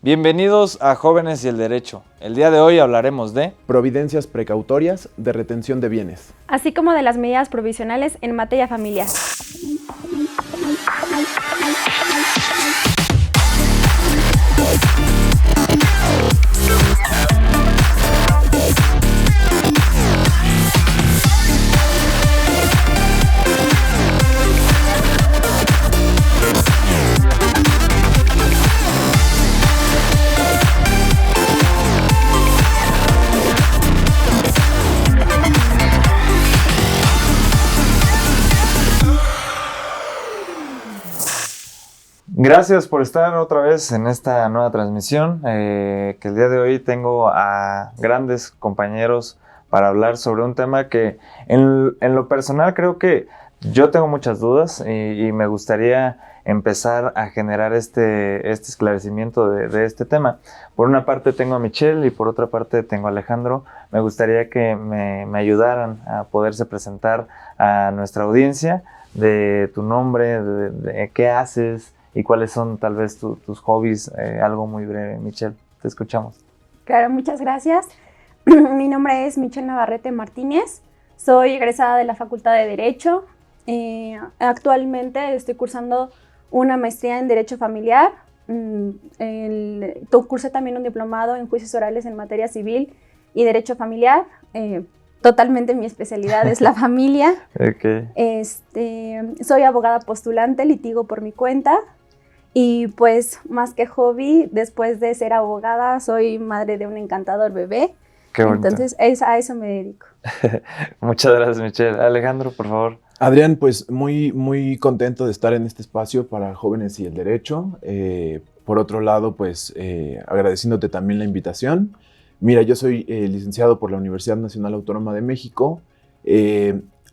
Bienvenidos a Jóvenes y el Derecho. El día de hoy hablaremos de providencias precautorias de retención de bienes, así como de las medidas provisionales en materia familiar. Gracias por estar otra vez en esta nueva transmisión, que el día de hoy tengo a grandes compañeros para hablar sobre un tema que en lo personal creo que yo tengo muchas dudas y me gustaría empezar a generar este esclarecimiento de este tema. Por una parte tengo a Michelle y por otra parte tengo a Alejandro. Me gustaría que me ayudaran a poderse presentar a nuestra audiencia de tu nombre, de qué haces, y cuáles son tal vez tus hobbies, algo muy breve. Michelle, te escuchamos. Claro, muchas gracias. Mi nombre es Michelle Navarrete Martínez, soy egresada de la Facultad de Derecho. Actualmente estoy cursando una maestría en Derecho Familiar. Cursé también un diplomado en Juicios Orales en Materia Civil y Derecho Familiar. Totalmente mi especialidad es la familia. Okay. Soy abogada postulante, litigo por mi cuenta. Y pues más que hobby, después de ser abogada, soy madre de un encantador bebé. Qué bonito. Entonces a eso me dedico. Muchas gracias, Michelle. Alejandro, por favor. Adrián, pues muy contento de estar en este espacio para Jóvenes y el Derecho. Por otro lado, pues agradeciéndote también la invitación. Mira, yo soy licenciado por la Universidad Nacional Autónoma de México.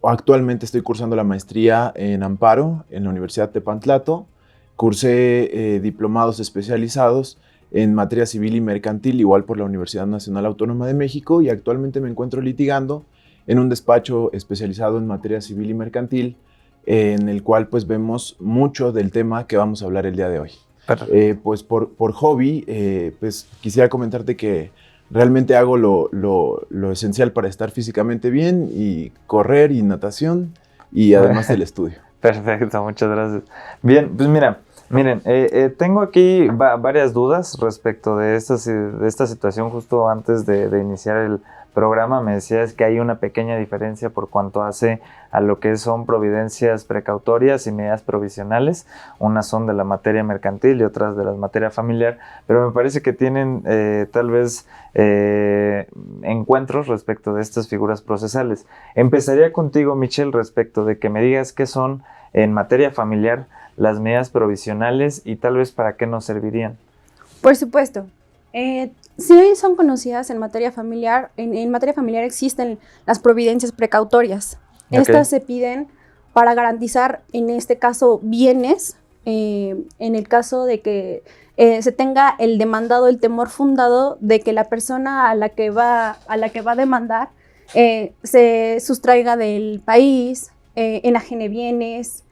Actualmente estoy cursando la maestría en Amparo en la Universidad Tepantlato. Cursé diplomados especializados en materia civil y mercantil, igual por la Universidad Nacional Autónoma de México, y actualmente me encuentro litigando en un despacho especializado en materia civil y mercantil, en el cual pues vemos mucho del tema que vamos a hablar el día de hoy. Pues por hobby, pues quisiera comentarte que realmente hago lo esencial para estar físicamente bien, y correr y natación, y además el estudio. Perfecto, muchas gracias. Bien, pues miren, tengo aquí varias dudas respecto de esta situación. Justo antes de iniciar el programa me decías que hay una pequeña diferencia por cuanto hace a lo que son providencias precautorias y medidas provisionales. Unas son de la materia mercantil y otras de la materia familiar, pero me parece que tienen tal vez encuentros respecto de estas figuras procesales. Empezaría contigo, Michelle, respecto de que me digas qué son en materia familiar las medidas provisionales y tal vez para qué nos servirían. Por supuesto. Sí son conocidas en materia familiar. En materia familiar existen las providencias precautorias. Okay. Estas se piden para garantizar, en este caso, bienes. En el caso de que se tenga el demandado el temor fundado de que la persona a la que va a demandar se sustraiga del país, enajene bienes.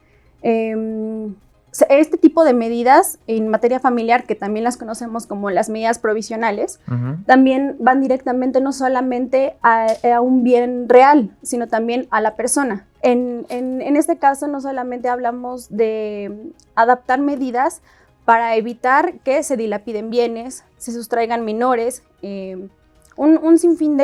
Este tipo de medidas en materia familiar, que también las conocemos como las medidas provisionales, también van directamente no solamente a un bien real, sino también a la persona. En este caso no solamente hablamos de adaptar medidas para evitar que se dilapiden bienes, se sustraigan menores, un sinfín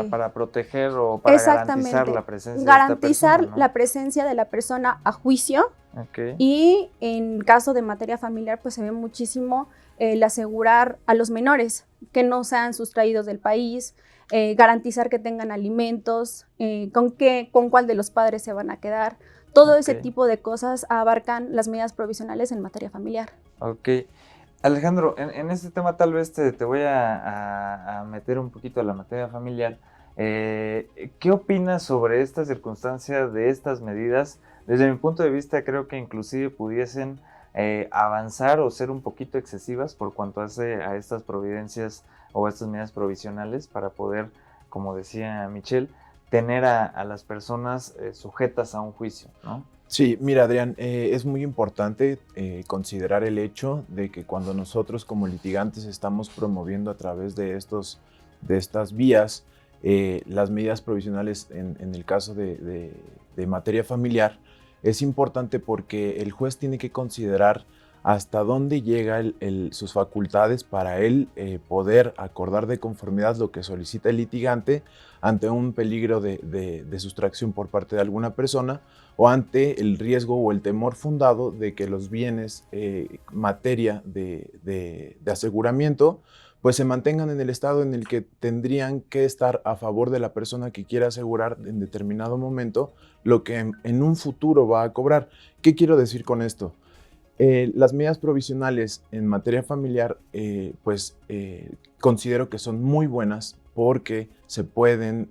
para proteger o para garantizar la presencia garantizar de esta persona, ¿no? La presencia de la persona a juicio. Okay. Y en caso de materia familiar pues se ve muchísimo el asegurar a los menores que no sean sustraídos del país, garantizar que tengan alimentos, con cuál de los padres se van a quedar. Todo ese tipo de cosas abarcan las medidas provisionales en materia familiar. Ok. Alejandro, en este tema tal vez te voy a meter un poquito a la materia familiar. ¿Qué opinas sobre esta circunstancia de estas medidas? Desde mi punto de vista creo que inclusive pudiesen avanzar o ser un poquito excesivas por cuanto hace a estas providencias o estas medidas provisionales para poder, como decía Michelle, tener a las personas sujetas a un juicio, ¿no? Sí, mira, Adrián, es muy importante considerar el hecho de que cuando nosotros como litigantes estamos promoviendo a través de estas vías las medidas provisionales en el caso de materia familiar, es importante porque el juez tiene que considerar hasta dónde llega sus facultades para él poder acordar de conformidad lo que solicita el litigante ante un peligro de sustracción por parte de alguna persona o ante el riesgo o el temor fundado de que los bienes materia de aseguramiento pues se mantengan en el estado en el que tendrían que estar a favor de la persona que quiera asegurar en determinado momento lo que en un futuro va a cobrar. ¿Qué quiero decir con esto? Las medidas provisionales en materia familiar, considero que son muy buenas porque se pueden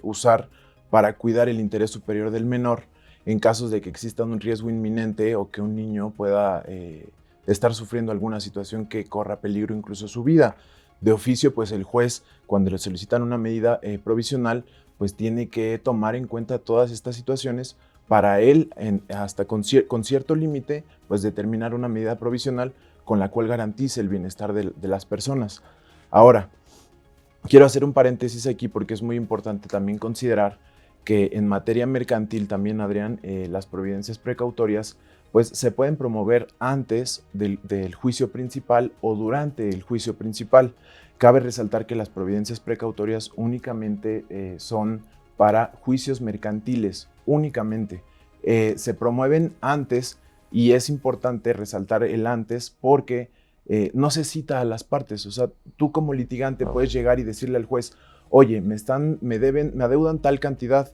usar para cuidar el interés superior del menor en casos de que exista un riesgo inminente o que un niño pueda estar sufriendo alguna situación que corra peligro incluso su vida. De oficio, pues el juez, cuando le solicitan una medida provisional, pues tiene que tomar en cuenta todas estas situaciones para él, hasta con cierto límite, pues determinar una medida provisional con la cual garantice el bienestar de las personas. Ahora, quiero hacer un paréntesis aquí porque es muy importante también considerar que en materia mercantil también, Adrián, las providencias precautorias pues se pueden promover antes del juicio principal o durante el juicio principal. Cabe resaltar que las providencias precautorias únicamente son para juicios mercantiles, únicamente. Se promueven antes y es importante resaltar el antes porque no se cita a las partes. O sea, tú como litigante puedes llegar y decirle al juez, oye, me adeudan tal cantidad,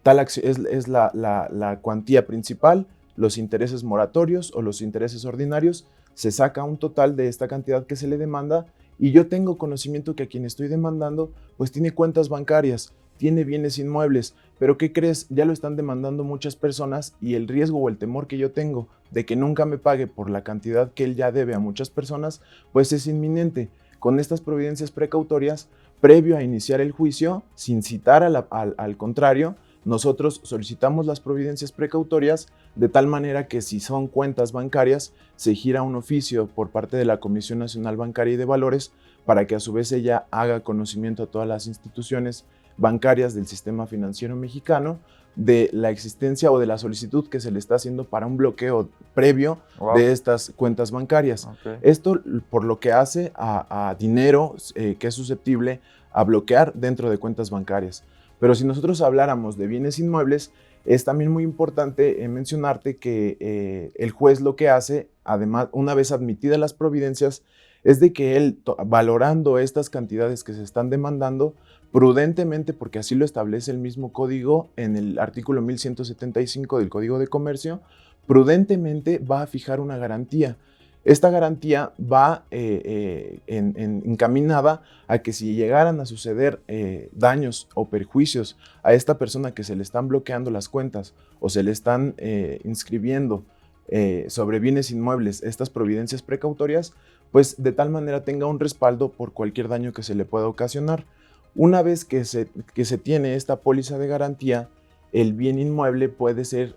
es la cuantía principal, los intereses moratorios o los intereses ordinarios, se saca un total de esta cantidad que se le demanda y yo tengo conocimiento que a quien estoy demandando pues tiene cuentas bancarias, tiene bienes inmuebles, pero ¿qué crees? Ya lo están demandando muchas personas y el riesgo o el temor que yo tengo de que nunca me pague por la cantidad que él ya debe a muchas personas, pues es inminente. Con estas providencias precautorias, previo a iniciar el juicio, sin citar al contrario, nosotros solicitamos las providencias precautorias de tal manera que si son cuentas bancarias, se gira un oficio por parte de la Comisión Nacional Bancaria y de Valores para que a su vez ella haga conocimiento a todas las instituciones bancarias del sistema financiero mexicano de la existencia o de la solicitud que se le está haciendo para un bloqueo previo de estas cuentas bancarias. Okay. Esto por lo que hace a dinero que es susceptible a bloquear dentro de cuentas bancarias. Pero si nosotros habláramos de bienes inmuebles, es también muy importante mencionarte que el juez lo que hace, además, una vez admitidas las providencias, es de que él, valorando estas cantidades que se están demandando, prudentemente, porque así lo establece el mismo código en el artículo 1175 del Código de Comercio, prudentemente va a fijar una garantía. Esta garantía va encaminada a que si llegaran a suceder daños o perjuicios a esta persona que se le están bloqueando las cuentas o se le están inscribiendo sobre bienes inmuebles estas providencias precautorias, pues de tal manera tenga un respaldo por cualquier daño que se le pueda ocasionar. Una vez que se tiene esta póliza de garantía, el bien inmueble puede ser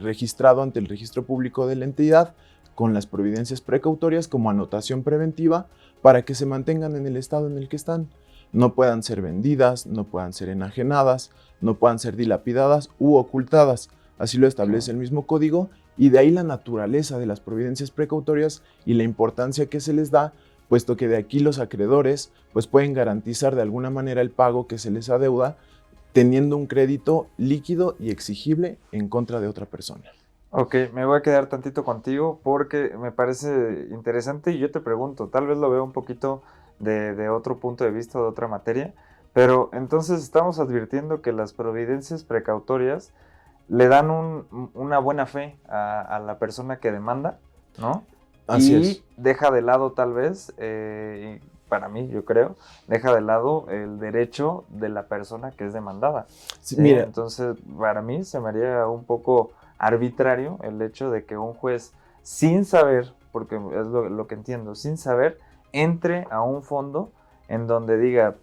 registrado ante el registro público de la entidad con las providencias precautorias como anotación preventiva para que se mantengan en el estado en el que están. No puedan ser vendidas, no puedan ser enajenadas, no puedan ser dilapidadas u ocultadas. Así lo establece el mismo código y de ahí la naturaleza de las providencias precautorias y la importancia que se les da, puesto que de aquí los acreedores pues pueden garantizar de alguna manera el pago que se les adeuda teniendo un crédito líquido y exigible en contra de otra persona. Ok, me voy a quedar tantito contigo porque me parece interesante y yo te pregunto, tal vez lo veo un poquito de otro punto de vista, de otra materia, pero entonces estamos advirtiendo que las providencias precautorias le dan una buena fe a la persona que demanda, ¿no? Así es. Deja de lado tal vez, para mí yo creo, deja de lado el derecho de la persona que es demandada. Sí, mira. Entonces, para mí se me haría un poco arbitrario el hecho de que un juez, sin saber, porque es lo que entiendo, sin saber, entre a un fondo en donde diga,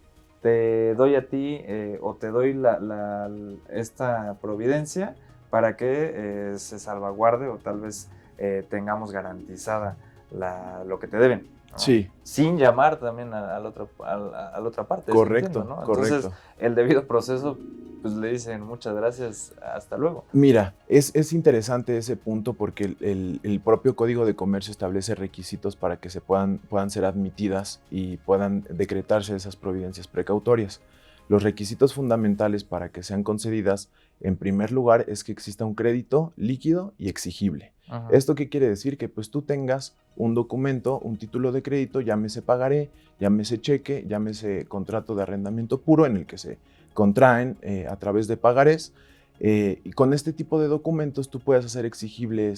te doy a ti o te doy esta providencia para que se salvaguarde o tal vez tengamos garantizada lo que te deben, ¿no? Sí. Sin llamar también a la otra parte. Correcto, entiendo, ¿no? correcto. Entonces, el debido proceso, pues le dicen muchas gracias, hasta luego. Mira, es interesante ese punto porque el propio Código de Comercio establece requisitos para que puedan ser admitidas y puedan decretarse esas providencias precautorias. Los requisitos fundamentales para que sean concedidas, en primer lugar, es que exista un crédito líquido y exigible. Ajá. ¿Esto qué quiere decir? Que pues tú tengas un documento, un título de crédito, llámese pagaré, llámese cheque, llámese contrato de arrendamiento puro en el que se contraen a través de pagarés. Y con este tipo de documentos tú puedes hacer exigible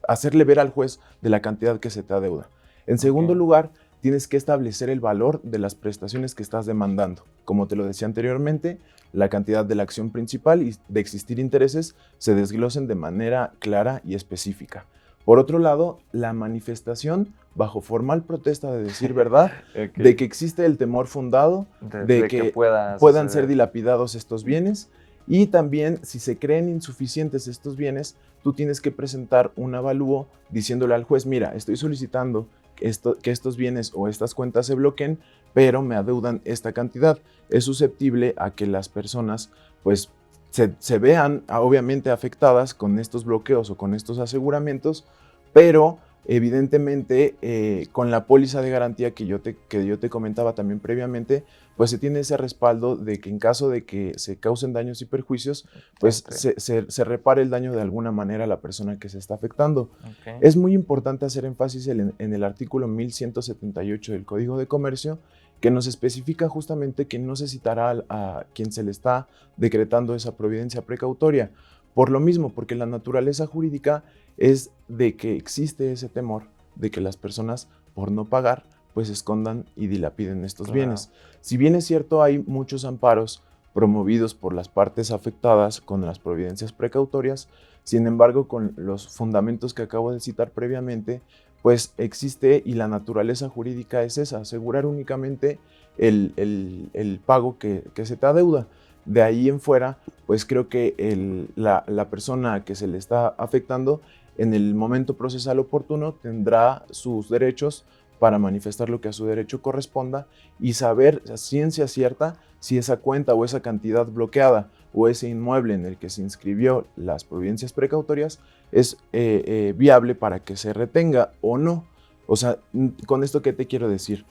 hacerle ver al juez de la cantidad que se te adeuda. En segundo lugar, tienes que establecer el valor de las prestaciones que estás demandando. Como te lo decía anteriormente, la cantidad de la acción principal y de existir intereses se desglosen de manera clara y específica. Por otro lado, la manifestación bajo formal protesta de decir verdad, de que existe el temor fundado, de que puedan ser dilapidados estos bienes, y también si se creen insuficientes estos bienes, tú tienes que presentar un avalúo diciéndole al juez, mira, estoy solicitando que estos bienes o estas cuentas se bloqueen, pero me adeudan esta cantidad. Es susceptible a que las personas pues se vean obviamente afectadas con estos bloqueos o con estos aseguramientos, pero evidentemente con la póliza de garantía que yo te comentaba también previamente, pues se tiene ese respaldo de que en caso de que se causen daños y perjuicios, pues se repare el daño de alguna manera a la persona que se está afectando. Okay. Es muy importante hacer énfasis en el artículo 1178 del Código de Comercio, que nos especifica justamente que no se citará a quien se le está decretando esa providencia precautoria. Por lo mismo, porque la naturaleza jurídica es de que existe ese temor de que las personas, por no pagar, pues escondan y dilapiden estos bienes. Si bien es cierto, hay muchos amparos promovidos por las partes afectadas con las providencias precautorias, sin embargo, con los fundamentos que acabo de citar previamente, pues existe y la naturaleza jurídica es esa, asegurar únicamente el pago que se te adeuda. De ahí en fuera, pues creo que la persona que se le está afectando en el momento procesal oportuno tendrá sus derechos para manifestar lo que a su derecho corresponda y saber a ciencia cierta si esa cuenta o esa cantidad bloqueada o ese inmueble en el que se inscribió las providencias precautorias es viable para que se retenga o no. O sea, con esto, ¿qué te quiero decir?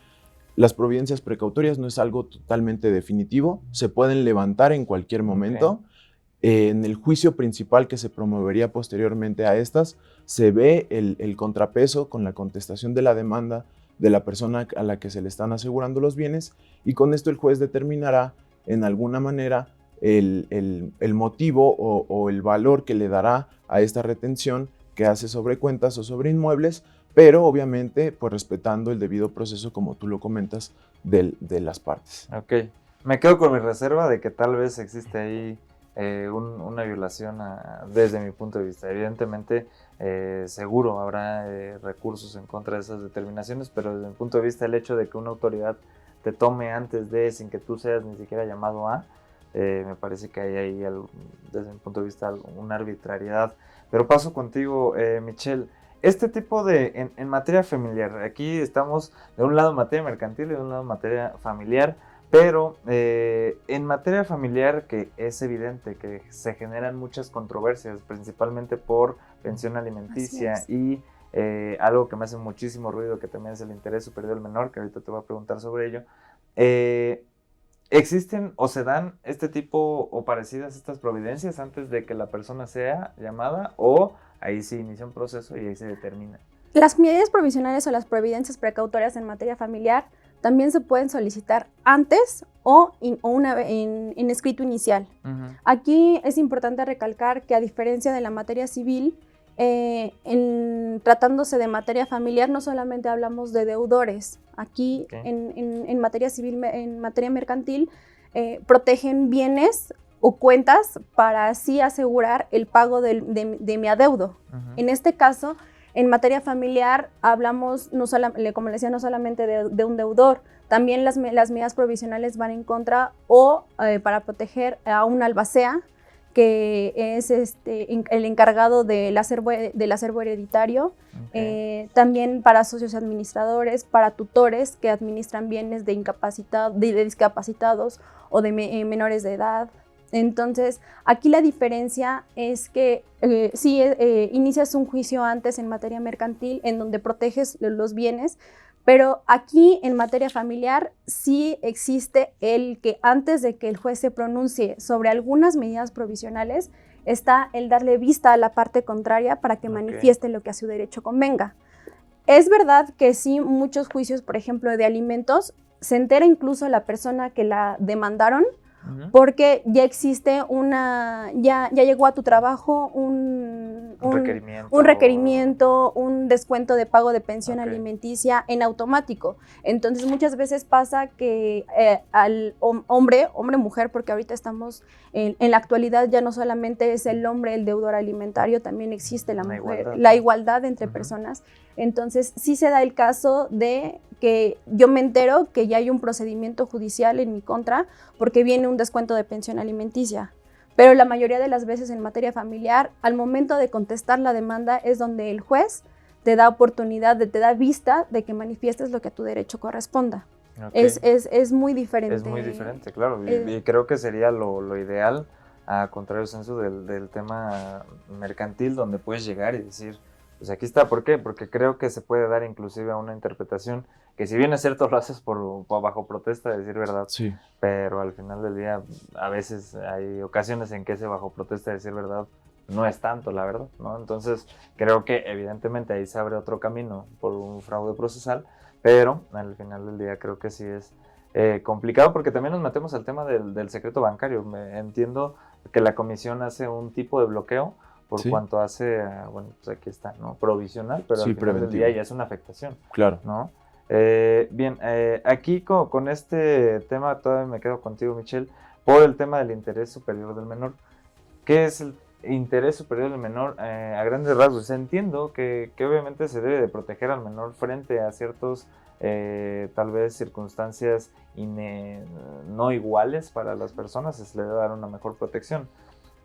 Las providencias precautorias no es algo totalmente definitivo, se pueden levantar en cualquier momento. En el juicio principal que se promovería posteriormente a estas, se ve el contrapeso con la contestación de la demanda de la persona a la que se le están asegurando los bienes, y con esto el juez determinará en alguna manera el motivo o el valor que le dará a esta retención que hace sobre cuentas o sobre inmuebles, pero obviamente pues respetando el debido proceso, como tú lo comentas, de las partes. Ok, me quedo con mi reserva de que tal vez existe ahí una violación desde mi punto de vista. Evidentemente, seguro habrá recursos en contra de esas determinaciones, pero desde mi punto de vista el hecho de que una autoridad te tome antes de, sin que tú seas ni siquiera llamado a, me parece que hay ahí, desde mi punto de vista, una arbitrariedad. Pero paso contigo, Michelle. Este tipo en materia familiar, aquí estamos de un lado en materia mercantil y de un lado en materia familiar, pero en materia familiar, que es evidente que se generan muchas controversias, principalmente por pensión alimenticia y algo que me hace muchísimo ruido, que también es el interés superior del menor, que ahorita te voy a preguntar sobre ello. ¿Existen o se dan este tipo o parecidas estas providencias antes de que la persona sea llamada, o ahí se inicia un proceso y ahí se determina? Las medidas provisionales o las providencias precautorias en materia familiar también se pueden solicitar antes o en escrito inicial. Uh-huh. Aquí es importante recalcar que, a diferencia de la materia civil, tratándose de materia familiar, no solamente hablamos de deudores. Aquí en materia civil, en materia mercantil, protegen bienes o cuentas para así asegurar el pago de mi adeudo. Uh-huh. En este caso, en materia familiar hablamos, como le decía, no solamente de un deudor, también las medidas provisionales van en contra o para proteger a un albacea que es el encargado del acervo hereditario, Ok. también para socios administradores, para tutores que administran bienes de discapacitados o de menores de edad. Entonces, aquí la diferencia es que sí, inicias un juicio antes en materia mercantil en donde proteges los bienes, pero aquí en materia familiar sí existe el que antes de que el juez se pronuncie sobre algunas medidas provisionales, está el darle vista a la parte contraria para que manifieste lo que a su derecho convenga. Es verdad que sí, muchos juicios, por ejemplo, de alimentos, se entera incluso la persona que la demandaron, porque ya existe ya llegó a tu trabajo un requerimiento, un descuento de pago de pensión alimenticia en automático. Entonces muchas veces pasa que al hombre, mujer, porque ahorita estamos en la actualidad ya no solamente es el hombre el deudor alimentario, también existe la mujer, la igualdad entre personas. Entonces sí se da el caso de que yo me entero que ya hay un procedimiento judicial en mi contra porque viene un descuento de pensión alimenticia. Pero la mayoría de las veces en materia familiar, al momento de contestar la demanda es donde el juez te da oportunidad, te da vista de que manifiestes lo que a tu derecho corresponda. Okay. Es muy diferente. Es muy diferente, claro. Y creo que sería lo ideal, a contrario sensu del tema mercantil, donde puedes llegar y decir, pues aquí está. ¿Por qué? Porque creo que se puede dar inclusive a una interpretación que, si bien es cierto, lo haces bajo protesta de decir verdad, sí, pero al final del día a veces hay ocasiones en que ese bajo protesta de decir verdad no es tanto la verdad, ¿no? Entonces creo que evidentemente ahí se abre otro camino por un fraude procesal, pero al final del día creo que sí es complicado, porque también nos metemos al tema del secreto bancario. Entiendo que la comisión hace un tipo de bloqueo por cuanto hace, bueno, pues aquí está, ¿no? Provisional, pero al final del día ya es una afectación. Claro. ¿No? Bien, aquí con este tema todavía me quedo contigo, Michelle, por el tema del interés superior del menor. ¿Qué es el interés superior del menor? A grandes rasgos, entiendo que obviamente se debe de proteger al menor frente a ciertos, tal vez, circunstancias no iguales para las personas, se le debe dar una mejor protección.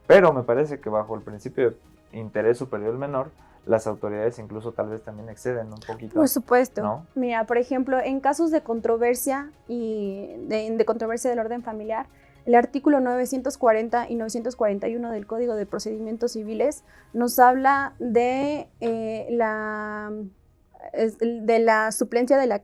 Pero me parece que bajo el principio de interés superior del menor, las autoridades incluso tal vez también exceden un poquito. Por supuesto. ¿No? Mira, por ejemplo, en casos de controversia y de controversia del orden familiar, el artículo 940 y 941 del Código de Procedimientos Civiles nos habla de la suplencia de la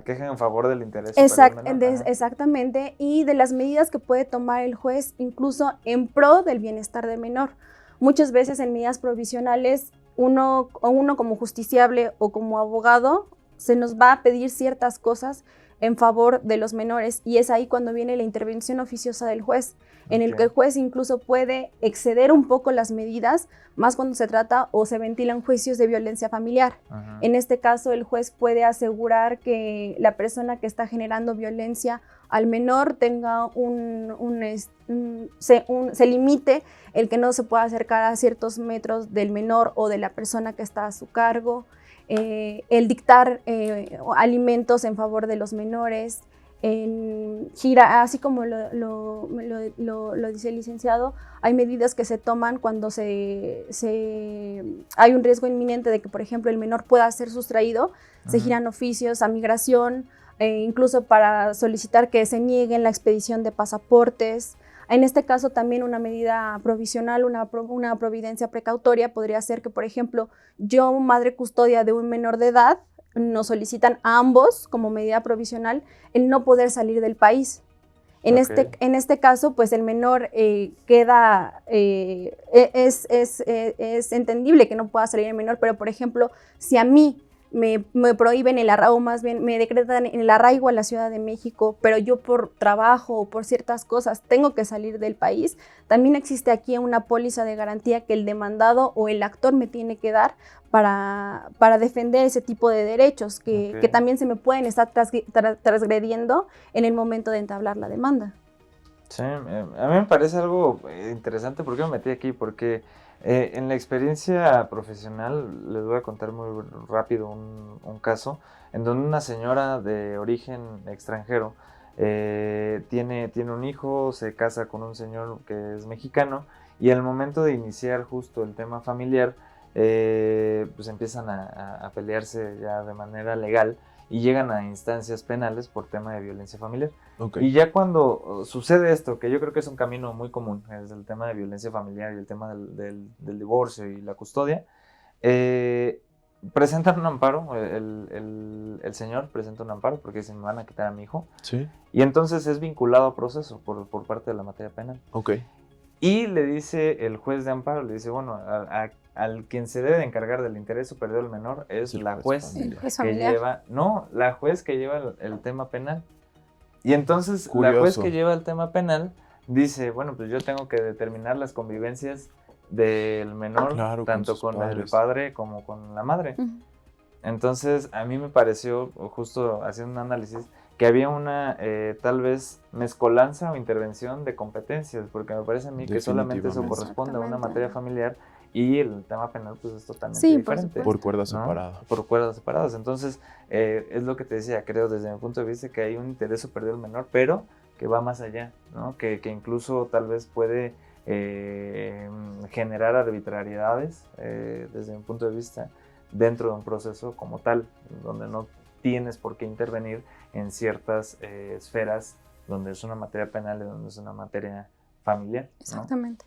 queja en favor del interés superior del menor. Exactamente, y de las medidas que puede tomar el juez incluso en pro del bienestar del menor. Muchas veces en medidas provisionales, uno como justiciable o como abogado se nos va a pedir ciertas cosas en favor de los menores, y es ahí cuando viene la intervención oficiosa del juez, en el que el juez incluso puede exceder un poco las medidas, más cuando se trata o se ventilan juicios de violencia familiar. En este caso, el juez puede asegurar que la persona que está generando violencia al menor tenga se limite el que no se pueda acercar a ciertos metros del menor o de la persona que está a su cargo, el dictar alimentos en favor de los menores, así como lo dice el licenciado, hay medidas que se toman cuando hay un riesgo inminente de que, por ejemplo, el menor pueda ser sustraído. Se giran oficios a migración, incluso para solicitar que se nieguen la expedición de pasaportes. En este caso también una medida provisional, una providencia precautoria podría ser que, por ejemplo, yo, madre custodia de un menor de edad, nos solicitan a ambos como medida provisional el no poder salir del país. En este caso, pues el menor queda, es entendible que no pueda salir el menor, pero por ejemplo, si a mí me prohíben el arraigo, más bien me decretan el arraigo a la Ciudad de México, pero yo por trabajo o por ciertas cosas tengo que salir del país, también existe aquí una póliza de garantía que el demandado o el actor me tiene que dar para defender ese tipo de derechos que también se me pueden estar transgrediendo en el momento de entablar la demanda. Sí, a mí me parece algo interesante. ¿Por qué me metí aquí? Porque en la experiencia profesional les voy a contar muy rápido un caso en donde una señora de origen extranjero tiene un hijo, se casa con un señor que es mexicano, y al momento de iniciar justo el tema familiar, pues empiezan a pelearse ya de manera legal y llegan a instancias penales por tema de violencia familiar. Okay. Y ya cuando sucede esto, que yo creo que es un camino muy común, es el tema de violencia familiar y el tema del divorcio y la custodia, presentan un amparo, el señor presenta un amparo porque dicen, me van a quitar a mi hijo. Sí. Y entonces es vinculado a proceso por parte de la materia penal. Ok. Y le dice el juez de amparo, le dice, bueno, al quien se debe de encargar del interés superior del menor es El la juez juez familiar. la juez que lleva el tema penal. Y entonces Curioso. la juez que lleva el tema penal dice, bueno, pues yo tengo que determinar las convivencias del menor, Claro, tanto con sus con el padres. padre como con la madre. Ujú. Entonces a mí me pareció, justo haciendo un análisis, que había una tal vez mezcolanza o intervención de competencias, porque me parece a mí que solamente eso Definitivamente. corresponde a una Exactamente. materia familiar y el tema penal pues es totalmente Sí, por diferente. supuesto. Por cuerdas ¿no? separadas. Por cuerdas separadas. Entonces, es lo que te decía, creo desde mi punto de vista que hay un interés superior del menor, pero que va más allá, ¿no? Que incluso tal vez puede generar arbitrariedades, desde mi punto de vista, dentro de un proceso como tal, donde no tienes por qué intervenir en ciertas esferas donde es una materia penal y donde es una materia familiar, ¿no? Exactamente.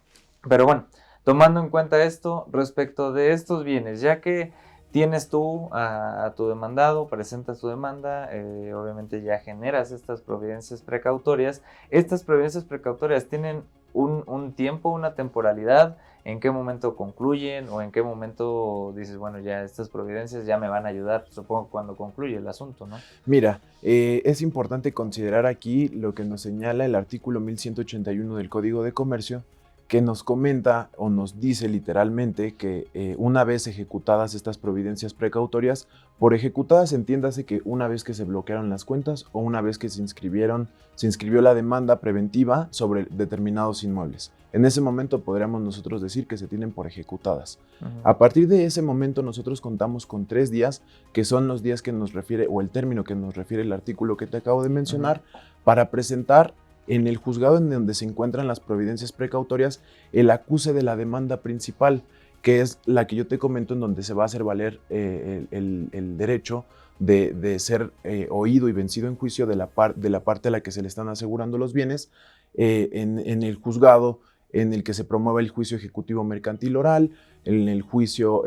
Pero bueno, tomando en cuenta esto, respecto de estos bienes, ya que tienes tú a tu demandado, presentas tu demanda, obviamente ya generas estas providencias precautorias. Estas providencias precautorias tienen un tiempo, una temporalidad, en qué momento concluyen o en qué momento dices, bueno, ya estas providencias ya me van a ayudar, supongo cuando concluye el asunto, ¿no? Mira, es importante considerar aquí lo que nos señala el artículo 1181 del Código de Comercio, que nos comenta o nos dice literalmente que una vez ejecutadas estas providencias precautorias, por ejecutadas entiéndase que una vez que se bloquearon las cuentas o una vez que se inscribió la demanda preventiva sobre determinados inmuebles. En ese momento podríamos nosotros decir que se tienen por ejecutadas. A partir de ese momento nosotros contamos con 3 días, que son los días que nos refiere, o el término que nos refiere el artículo que te acabo de mencionar, para presentar en el juzgado en donde se encuentran las providencias precautorias el acuse de la demanda principal, que es la que yo te comento, en donde se va a hacer valer el derecho de ser oído y vencido en juicio de la parte a la que se le están asegurando los bienes, en el juzgado en el que se promueve el juicio ejecutivo mercantil oral, en el juicio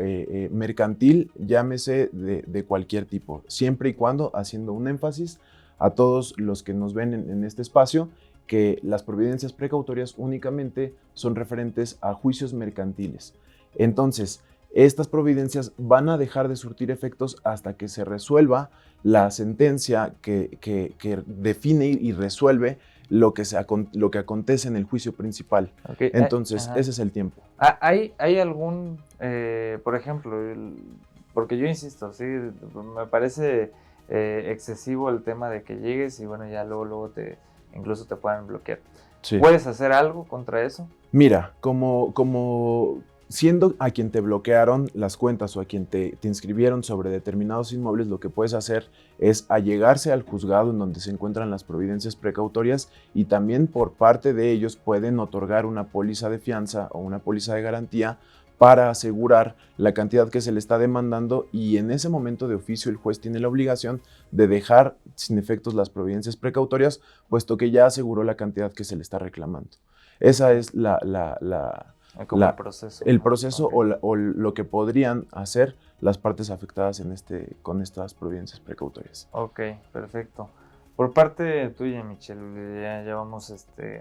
mercantil, llámese de cualquier tipo, siempre y cuando haciendo un énfasis a todos los que nos ven en este espacio, que las providencias precautorias únicamente son referentes a juicios mercantiles. Entonces, estas providencias van a dejar de surtir efectos hasta que se resuelva la sentencia que define y resuelve lo que acontece en el juicio principal. Okay. Entonces, ese es el tiempo. ¿Hay algún, por ejemplo, porque yo insisto, sí, me parece excesivo el tema de que llegues y bueno, ya luego incluso te puedan bloquear. Sí. ¿Puedes hacer algo contra eso? Mira, como siendo a quien te bloquearon las cuentas o a quien te inscribieron sobre determinados inmuebles, lo que puedes hacer es allegarse al juzgado en donde se encuentran las providencias precautorias, y también por parte de ellos pueden otorgar una póliza de fianza o una póliza de garantía para asegurar la cantidad que se le está demandando, y en ese momento de oficio el juez tiene la obligación de dejar sin efectos las providencias precautorias, puesto que ya aseguró la cantidad que se le está reclamando. Esa es el proceso, Okay. o lo que podrían hacer las partes afectadas con estas providencias precautorias. Ok, perfecto. Por parte tuya, Michelle, ya vamos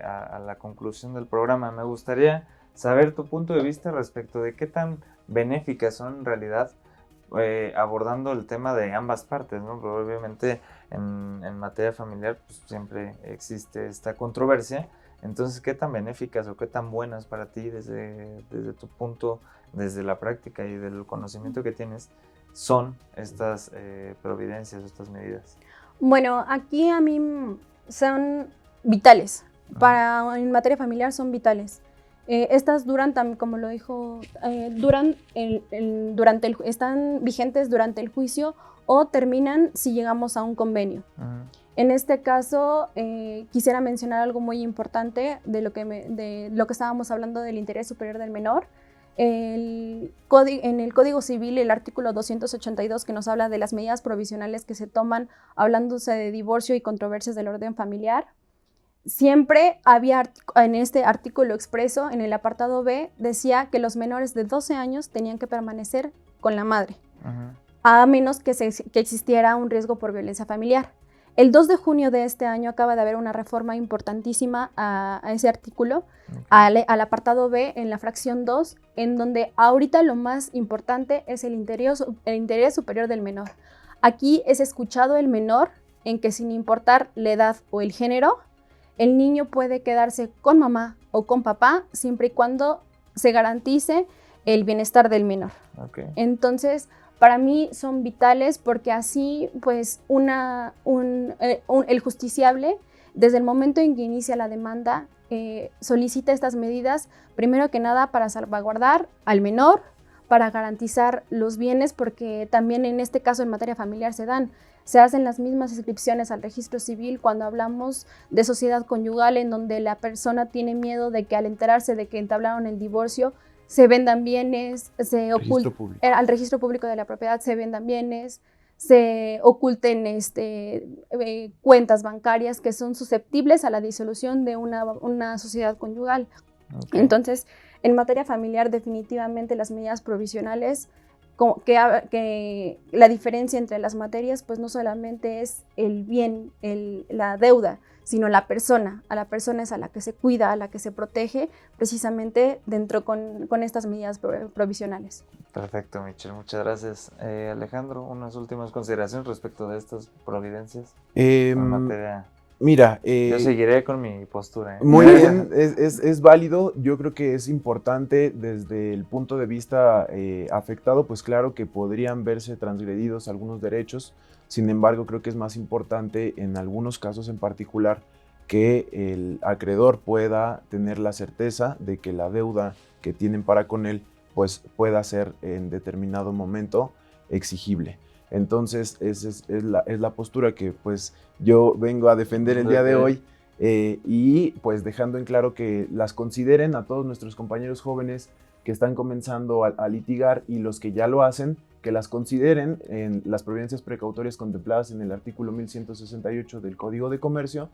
a la conclusión del programa. Me gustaría saber tu punto de vista respecto de qué tan benéficas son en realidad, abordando el tema de ambas partes, ¿no? Pero obviamente en materia familiar pues, siempre existe esta controversia. Entonces, ¿qué tan benéficas o qué tan buenas para ti desde tu punto, desde la práctica y del conocimiento que tienes, son estas providencias, estas medidas? Bueno, aquí a mí son vitales. En materia familiar son vitales. Estas duran, como lo dijo, están vigentes durante el juicio o terminan si llegamos a un convenio. En este caso, quisiera mencionar algo muy importante de lo que estábamos hablando del interés superior del menor. En el Código Civil, el artículo 282, que nos habla de las medidas provisionales que se toman hablándose de divorcio y controversias del orden familiar, siempre había en este artículo expreso, en el apartado B, decía que los menores de 12 años tenían que permanecer con la madre, a menos que existiera un riesgo por violencia familiar. El 2 de junio de este año acaba de haber una reforma importantísima a ese artículo, al apartado B, en la fracción 2, en donde ahorita lo más importante es el interés superior del menor. Aquí es escuchado el menor en que, sin importar la edad o el género, el niño puede quedarse con mamá o con papá siempre y cuando se garantice el bienestar del menor. Entonces, para mí son vitales porque así, pues, el justiciable, desde el momento en que inicia la demanda, solicita estas medidas, primero que nada, para salvaguardar al menor, para garantizar los bienes, porque también en este caso en materia familiar se hacen las mismas inscripciones al registro civil cuando hablamos de sociedad conyugal, en donde la persona tiene miedo de que al enterarse de que entablaron el divorcio, se vendan bienes, al registro público de la propiedad se vendan bienes, se oculten cuentas bancarias que son susceptibles a la disolución de una sociedad conyugal. Entonces, en materia familiar, definitivamente las medidas provisionales, que la diferencia entre las materias, pues no solamente es el bien, la deuda, sino la persona. A la persona es a la que se cuida, a la que se protege, precisamente con estas medidas provisionales. Perfecto, Michelle, muchas gracias. Alejandro, unas últimas consideraciones respecto de estas providencias en materia. Mira, yo seguiré con mi postura. Muy bien, es válido. Yo creo que es importante desde el punto de vista afectado, pues claro que podrían verse transgredidos algunos derechos. Sin embargo, creo que es más importante en algunos casos en particular que el acreedor pueda tener la certeza de que la deuda que tienen para con él pues pueda ser en determinado momento exigible. Entonces, esa es la postura que pues yo vengo a defender el día de hoy, y pues dejando en claro que las consideren a todos nuestros compañeros jóvenes que están comenzando a litigar, y los que ya lo hacen, que las consideren en las providencias precautorias contempladas en el artículo 1168 del Código de Comercio,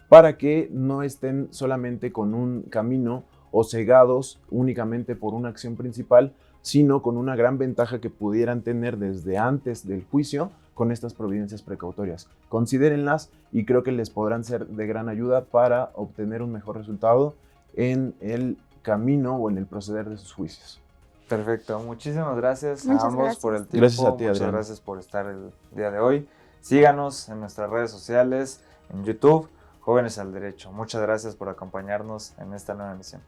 para que no estén solamente con un camino o cegados únicamente por una acción principal, sino con una gran ventaja que pudieran tener desde antes del juicio con estas providencias precautorias. Considérenlas y creo que les podrán ser de gran ayuda para obtener un mejor resultado en el camino o en el proceder de sus juicios. Perfecto, muchísimas gracias a ambos por el tiempo. Gracias a ti, muchas Adrián. Gracias por estar el día de hoy. Síganos en nuestras redes sociales, en YouTube, Jóvenes al Derecho. Muchas gracias por acompañarnos en esta nueva emisión.